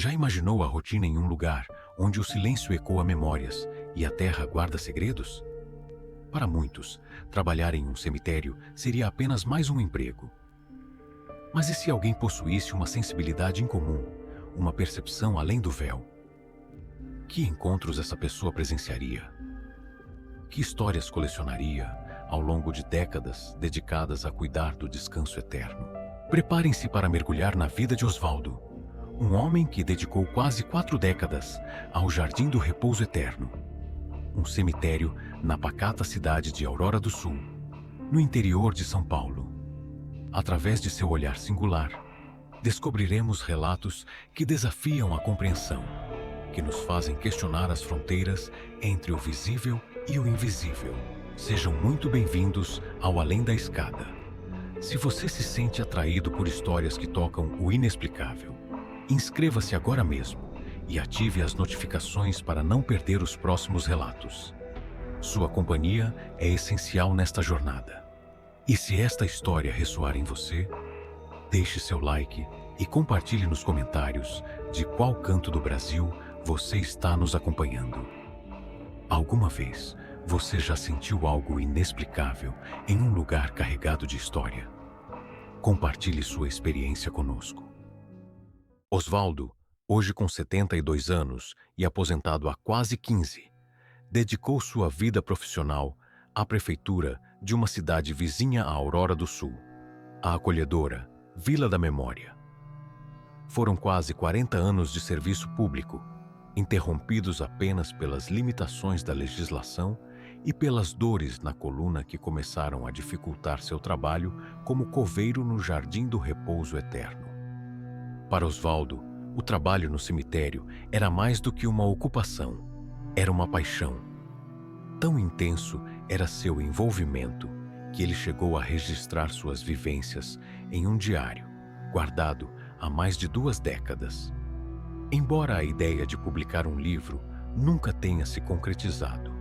Já imaginou a rotina em um lugar onde o silêncio ecoa memórias e a terra guarda segredos? Para muitos, trabalhar em um cemitério seria apenas mais um emprego. Mas e se alguém possuísse uma sensibilidade incomum, uma percepção além do véu? Que encontros essa pessoa presenciaria? Que histórias colecionaria ao longo de décadas dedicadas a cuidar do descanso eterno? Preparem-se para mergulhar na vida de Osvaldo, um homem que dedicou quase 4 décadas ao Jardim do Repouso Eterno, um cemitério na pacata cidade de Aurora do Sul, no interior de São Paulo. Através de seu olhar singular, descobriremos relatos que desafiam a compreensão, que nos fazem questionar as fronteiras entre o visível e o invisível. Sejam muito bem-vindos ao Além da Escada. Se você se sente atraído por histórias que tocam o inexplicável, inscreva-se agora mesmo e ative as notificações para não perder os próximos relatos. Sua companhia é essencial nesta jornada. E se esta história ressoar em você, deixe seu like e compartilhe nos comentários de qual canto do Brasil você está nos acompanhando. Alguma vez você já sentiu algo inexplicável em um lugar carregado de história? Compartilhe sua experiência conosco. Osvaldo, hoje com 72 anos e aposentado há quase 15, dedicou sua vida profissional à prefeitura de uma cidade vizinha à Aurora do Sul, a acolhedora Vila da Memória. Foram quase 40 anos de serviço público, interrompidos apenas pelas limitações da legislação e pelas dores na coluna que começaram a dificultar seu trabalho como coveiro no Jardim do Repouso Eterno. Para Osvaldo, o trabalho no cemitério era mais do que uma ocupação, era uma paixão. Tão intenso era seu envolvimento que ele chegou a registrar suas vivências em um diário, guardado há mais de 2 décadas. Embora a ideia de publicar um livro nunca tenha se concretizado,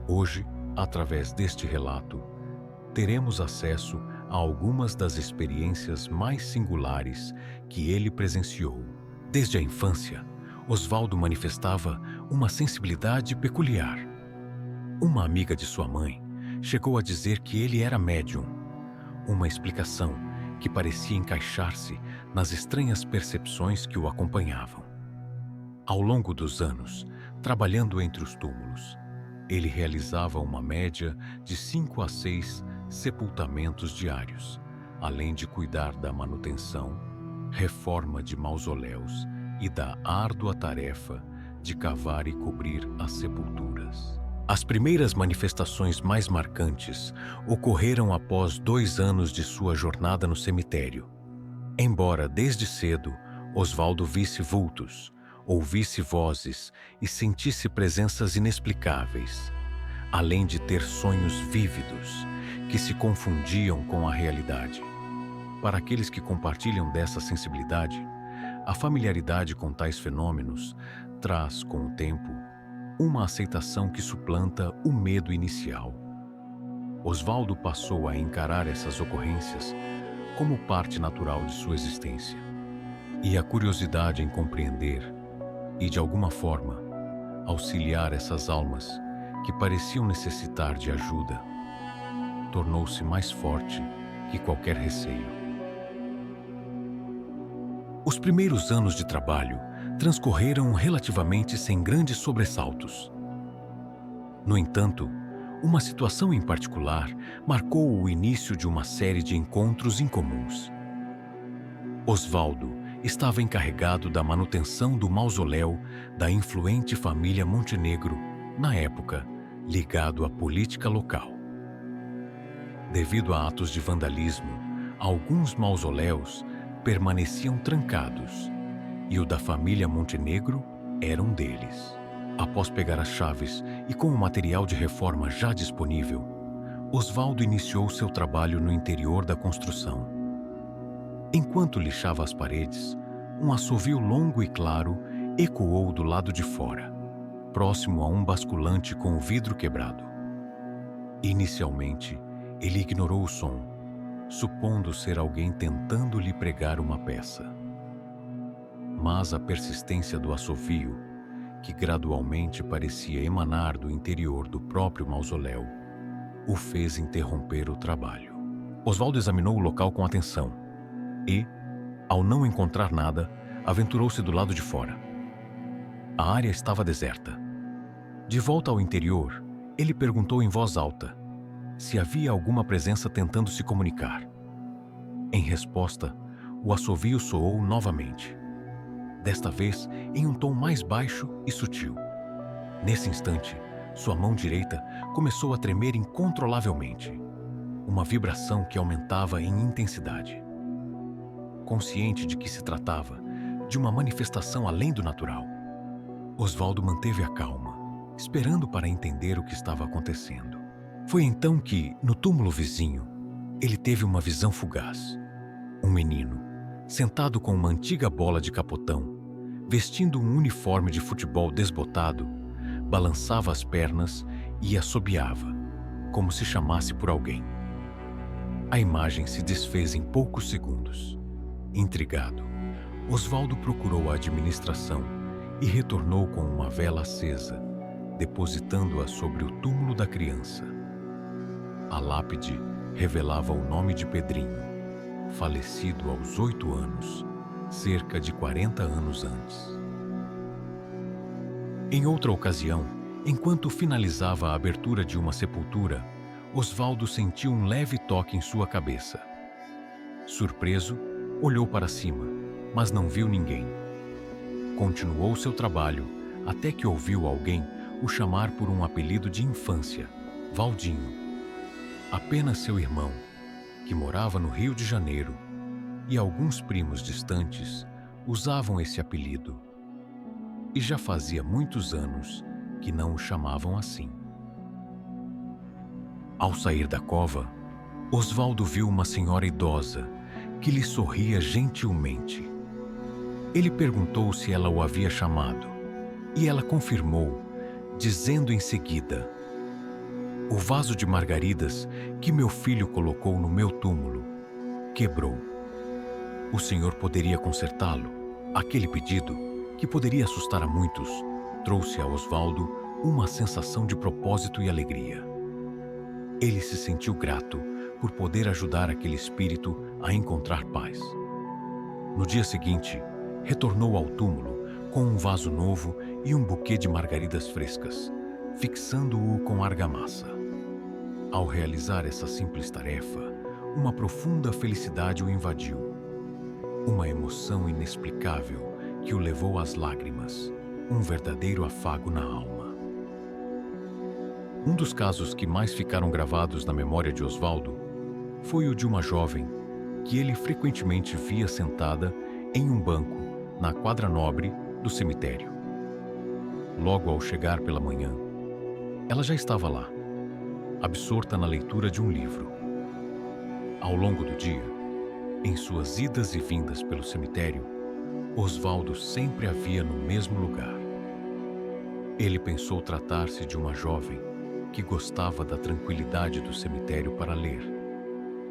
hoje, através deste relato, teremos acesso a algumas das experiências mais singulares que ele presenciou. Desde a infância, Osvaldo manifestava uma sensibilidade peculiar. Uma amiga de sua mãe chegou a dizer que ele era médium, uma explicação que parecia encaixar-se nas estranhas percepções que o acompanhavam. Ao longo dos anos, trabalhando entre os túmulos, ele realizava uma média de 5 a 6 sepultamentos diários, além de cuidar da manutenção, reforma de mausoléus e da árdua tarefa de cavar e cobrir as sepulturas. As primeiras manifestações mais marcantes ocorreram após 2 anos de sua jornada no cemitério. Embora desde cedo Osvaldo visse vultos, ouvisse vozes e sentisse presenças inexplicáveis, além de ter sonhos vívidos que se confundiam com a realidade. Para aqueles que compartilham dessa sensibilidade, a familiaridade com tais fenômenos traz, com o tempo, uma aceitação que suplanta o medo inicial. Osvaldo passou a encarar essas ocorrências como parte natural de sua existência. E a curiosidade em compreender e, de alguma forma, auxiliar essas almas que pareciam necessitar de ajuda, tornou-se mais forte que qualquer receio. Os primeiros anos de trabalho transcorreram relativamente sem grandes sobressaltos. No entanto, uma situação em particular marcou o início de uma série de encontros incomuns. Osvaldo estava encarregado da manutenção do mausoléu da influente família Montenegro, na época, ligado à política local. Devido a atos de vandalismo, alguns mausoléus permaneciam trancados, e o da família Montenegro era um deles. Após pegar as chaves e com o material de reforma já disponível, Osvaldo iniciou seu trabalho no interior da construção. Enquanto lixava as paredes, um assovio longo e claro ecoou do lado de fora, próximo a um basculante com o vidro quebrado. Inicialmente, ele ignorou o som, supondo ser alguém tentando lhe pregar uma peça. Mas a persistência do assovio, que gradualmente parecia emanar do interior do próprio mausoléu, o fez interromper o trabalho. Osvaldo examinou o local com atenção e, ao não encontrar nada, aventurou-se do lado de fora. A área estava deserta. De volta ao interior, ele perguntou em voz alta se havia alguma presença tentando se comunicar. Em resposta, o assovio soou novamente, desta vez em um tom mais baixo e sutil. Nesse instante, sua mão direita começou a tremer incontrolavelmente, uma vibração que aumentava em intensidade. Consciente de que se tratava de uma manifestação além do natural, Osvaldo manteve a calma, esperando para entender o que estava acontecendo. Foi então que, no túmulo vizinho, ele teve uma visão fugaz. Um menino, sentado com uma antiga bola de capotão, vestindo um uniforme de futebol desbotado, balançava as pernas e assobiava, como se chamasse por alguém. A imagem se desfez em poucos segundos. Intrigado, Osvaldo procurou a administração e retornou com uma vela acesa, depositando-a sobre o túmulo da criança. A lápide revelava o nome de Pedrinho, falecido aos 8 anos, cerca de 40 anos antes. Em outra ocasião, enquanto finalizava a abertura de uma sepultura, Osvaldo sentiu um leve toque em sua cabeça. Surpreso, olhou para cima, mas não viu ninguém. Continuou seu trabalho até que ouviu alguém o chamar por um apelido de infância, Valdinho. Apenas seu irmão, que morava no Rio de Janeiro, e alguns primos distantes usavam esse apelido. E já fazia muitos anos que não o chamavam assim. Ao sair da cova, Osvaldo viu uma senhora idosa que lhe sorria gentilmente. Ele perguntou se ela o havia chamado, e ela confirmou, dizendo em seguida: "O vaso de margaridas que meu filho colocou no meu túmulo quebrou. O senhor poderia consertá-lo?" Aquele pedido, que poderia assustar a muitos, trouxe a Osvaldo uma sensação de propósito e alegria. Ele se sentiu grato por poder ajudar aquele espírito a encontrar paz. No dia seguinte, retornou ao túmulo com um vaso novo e um buquê de margaridas frescas, fixando-o com argamassa. Ao realizar essa simples tarefa, uma profunda felicidade o invadiu. Uma emoção inexplicável que o levou às lágrimas, um verdadeiro afago na alma. Um dos casos que mais ficaram gravados na memória de Osvaldo foi o de uma jovem que ele frequentemente via sentada em um banco na quadra nobre do cemitério. Logo ao chegar pela manhã, ela já estava lá, absorta na leitura de um livro. Ao longo do dia, em suas idas e vindas pelo cemitério, Osvaldo sempre a via no mesmo lugar. Ele pensou tratar-se de uma jovem que gostava da tranquilidade do cemitério para ler.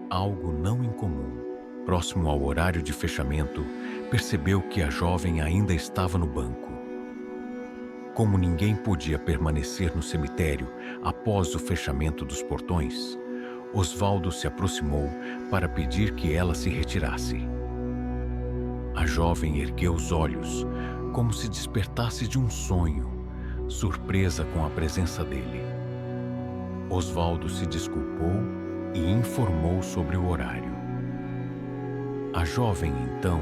Algo não incomum. Próximo ao horário de fechamento, percebeu que a jovem ainda estava no banco. Como ninguém podia permanecer no cemitério após o fechamento dos portões, Osvaldo se aproximou para pedir que ela se retirasse. A jovem ergueu os olhos, como se despertasse de um sonho, surpresa com a presença dele. Osvaldo se desculpou e informou sobre o horário. A jovem, então,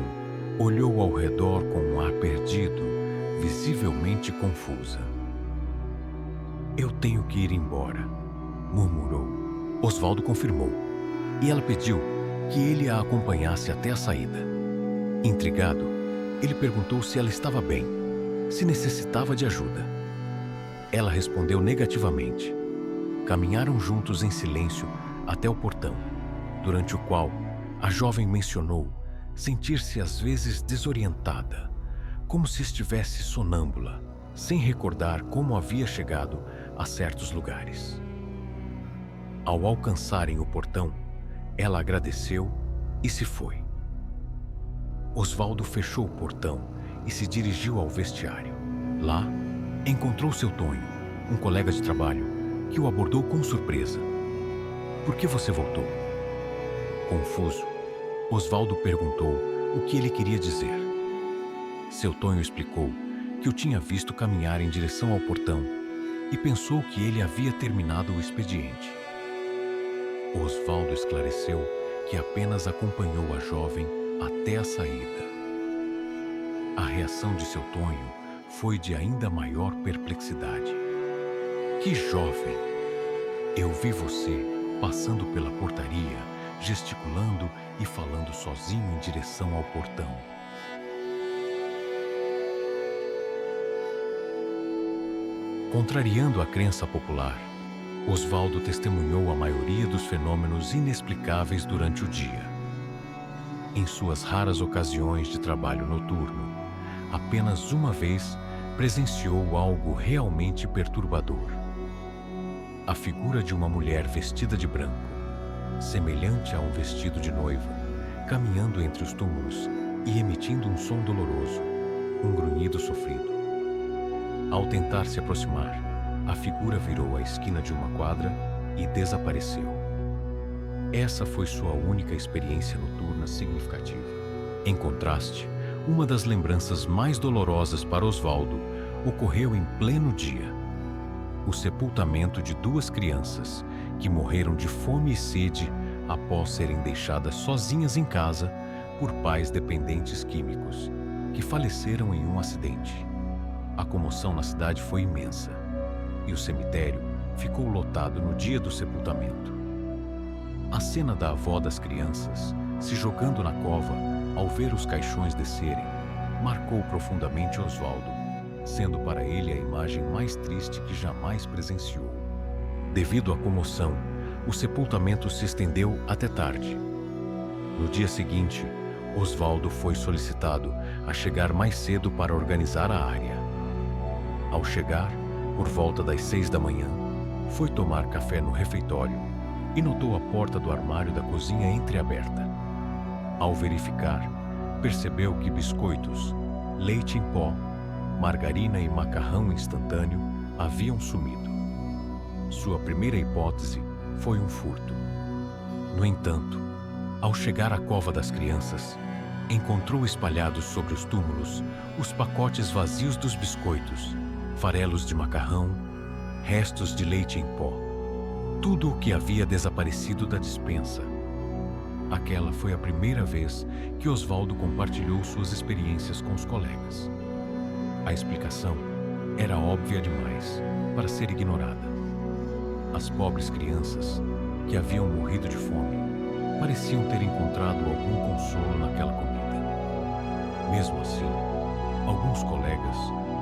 olhou ao redor com um ar perdido, visivelmente confusa. "Eu tenho que ir embora", murmurou. Osvaldo confirmou, e ela pediu que ele a acompanhasse até a saída. Intrigado, ele perguntou se ela estava bem, se necessitava de ajuda. Ela respondeu negativamente. Caminharam juntos em silêncio até o portão, durante o qual a jovem mencionou sentir-se às vezes desorientada, como se estivesse sonâmbula, sem recordar como havia chegado a certos lugares. Ao alcançarem o portão, ela agradeceu e se foi. Osvaldo fechou o portão e se dirigiu ao vestiário. Lá, encontrou seu Tonho, um colega de trabalho, que o abordou com surpresa. "Por que você voltou?" Confuso, Osvaldo perguntou o que ele queria dizer. Seu Tonho explicou que o tinha visto caminhar em direção ao portão e pensou que ele havia terminado o expediente. Osvaldo esclareceu que apenas acompanhou a jovem até a saída. A reação de seu Tonho foi de ainda maior perplexidade. "Que jovem! Eu vi você passando pela portaria, gesticulando e falando sozinho em direção ao portão." Contrariando a crença popular, Osvaldo testemunhou a maioria dos fenômenos inexplicáveis durante o dia. Em suas raras ocasiões de trabalho noturno, apenas uma vez presenciou algo realmente perturbador. A figura de uma mulher vestida de branco, semelhante a um vestido de noiva, caminhando entre os túmulos e emitindo um som doloroso, um grunhido sofrido. Ao tentar se aproximar, a figura virou a esquina de uma quadra e desapareceu. Essa foi sua única experiência noturna significativa. Em contraste, uma das lembranças mais dolorosas para Osvaldo ocorreu em pleno dia. O sepultamento de 2 crianças que morreram de fome e sede após serem deixadas sozinhas em casa por pais dependentes químicos, que faleceram em um acidente. A comoção na cidade foi imensa e o cemitério ficou lotado no dia do sepultamento. A cena da avó das crianças se jogando na cova ao ver os caixões descerem marcou profundamente Osvaldo, sendo para ele a imagem mais triste que jamais presenciou. Devido à comoção, o sepultamento se estendeu até tarde. No dia seguinte, Osvaldo foi solicitado a chegar mais cedo para organizar a área. Ao chegar, por volta das 6 da manhã, foi tomar café no refeitório e notou a porta do armário da cozinha entreaberta. Ao verificar, percebeu que biscoitos, leite em pó, margarina e macarrão instantâneo haviam sumido. Sua primeira hipótese foi um furto. No entanto, ao chegar à cova das crianças, encontrou espalhados sobre os túmulos os pacotes vazios dos biscoitos, farelos de macarrão, restos de leite em pó. Tudo o que havia desaparecido da despensa. Aquela foi a primeira vez que Osvaldo compartilhou suas experiências com os colegas. A explicação era óbvia demais para ser ignorada. As pobres crianças, que haviam morrido de fome, pareciam ter encontrado algum consolo naquela comida. Mesmo assim, alguns colegas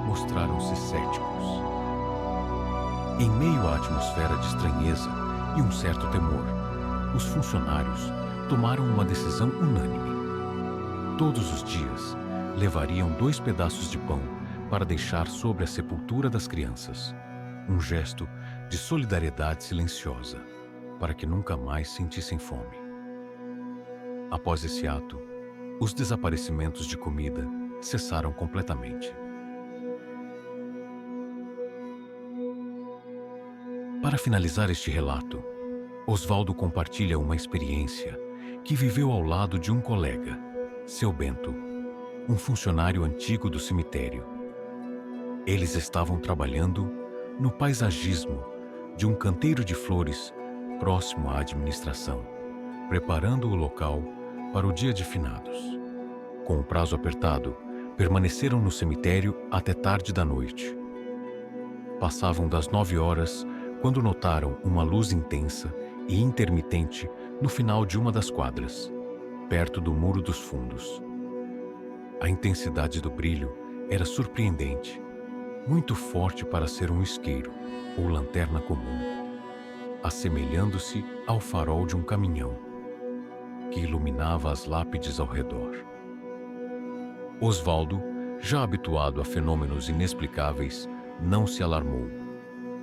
mostraram-se céticos. Em meio à atmosfera de estranheza e um certo temor, os funcionários tomaram uma decisão unânime. Todos os dias, levariam 2 pedaços de pão para deixar sobre a sepultura das crianças, um gesto de solidariedade silenciosa, para que nunca mais sentissem fome. Após esse ato, os desaparecimentos de comida cessaram completamente. Para finalizar este relato, Osvaldo compartilha uma experiência que viveu ao lado de um colega, seu Bento, um funcionário antigo do cemitério. Eles estavam trabalhando no paisagismo de um canteiro de flores próximo à administração, preparando o local para o dia de finados. Com o prazo apertado, permaneceram no cemitério até tarde da noite. Passavam das 9 horas quando notaram uma luz intensa e intermitente no final de uma das quadras, perto do muro dos fundos. A intensidade do brilho era surpreendente, muito forte para ser um isqueiro ou lanterna comum, assemelhando-se ao farol de um caminhão, que iluminava as lápides ao redor. Osvaldo, já habituado a fenômenos inexplicáveis, não se alarmou,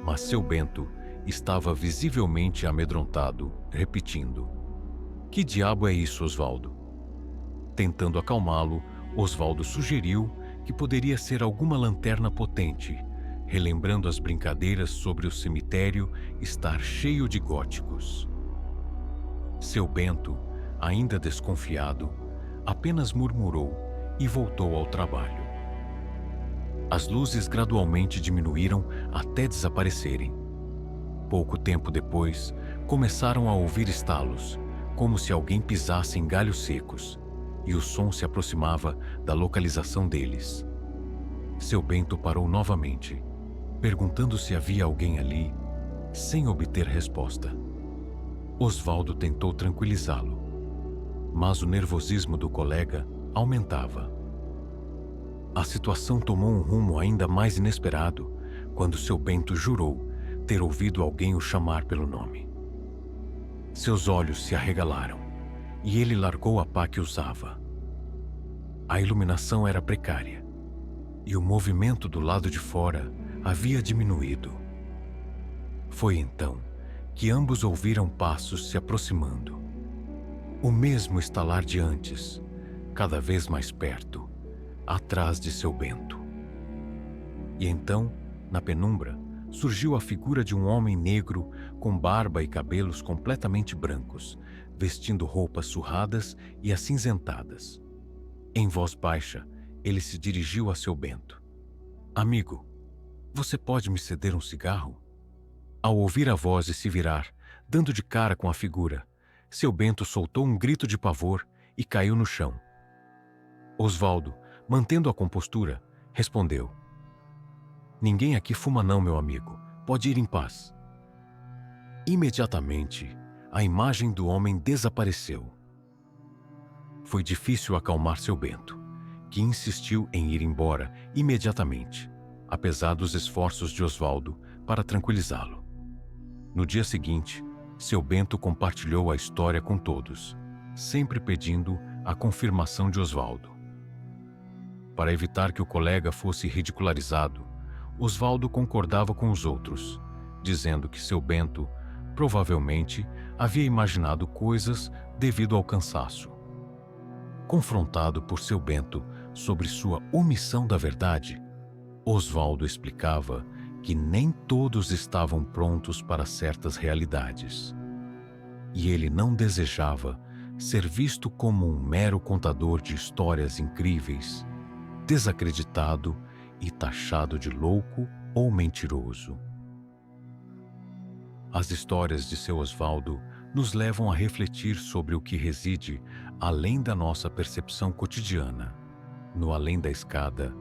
mas seu Bento estava visivelmente amedrontado, repetindo: "Que diabo é isso, Osvaldo?" Tentando acalmá-lo, Osvaldo sugeriu que poderia ser alguma lanterna potente, relembrando as brincadeiras sobre o cemitério estar cheio de góticos. Seu Bento, ainda desconfiado, apenas murmurou e voltou ao trabalho. As luzes gradualmente diminuíram até desaparecerem. Pouco tempo depois, começaram a ouvir estalos, como se alguém pisasse em galhos secos, e o som se aproximava da localização deles. Seu Bento parou novamente, perguntando se havia alguém ali, sem obter resposta. Osvaldo tentou tranquilizá-lo, mas o nervosismo do colega aumentava. A situação tomou um rumo ainda mais inesperado quando seu Bento jurou ter ouvido alguém o chamar pelo nome. Seus olhos se arregalaram e ele largou a pá que usava. A iluminação era precária e o movimento do lado de fora havia diminuído. Foi então que ambos ouviram passos se aproximando. O mesmo estalar de antes, cada vez mais perto, atrás de seu Bento. E então, na penumbra, surgiu a figura de um homem negro com barba e cabelos completamente brancos, vestindo roupas surradas e acinzentadas. Em voz baixa, ele se dirigiu a seu Bento. "Amigo, você pode me ceder um cigarro?" Ao ouvir a voz e se virar, dando de cara com a figura, seu Bento soltou um grito de pavor e caiu no chão. Osvaldo, mantendo a compostura, respondeu: "Ninguém aqui fuma não, meu amigo. Pode ir em paz." Imediatamente, a imagem do homem desapareceu. Foi difícil acalmar seu Bento, que insistiu em ir embora imediatamente, apesar dos esforços de Osvaldo para tranquilizá-lo. No dia seguinte, seu Bento compartilhou a história com todos, sempre pedindo a confirmação de Osvaldo. Para evitar que o colega fosse ridicularizado, Osvaldo concordava com os outros, dizendo que seu Bento provavelmente havia imaginado coisas devido ao cansaço. Confrontado por seu Bento sobre sua omissão da verdade, Osvaldo explicava que nem todos estavam prontos para certas realidades, e ele não desejava ser visto como um mero contador de histórias incríveis, desacreditado e taxado de louco ou mentiroso. As histórias de seu Osvaldo nos levam a refletir sobre o que reside além da nossa percepção cotidiana. No Além da Escada,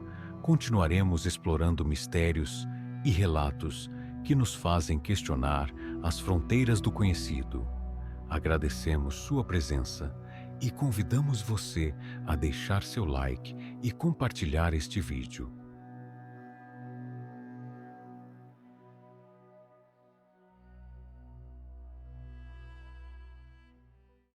continuaremos explorando mistérios e relatos que nos fazem questionar as fronteiras do conhecido. Agradecemos sua presença e convidamos você a deixar seu like e compartilhar este vídeo.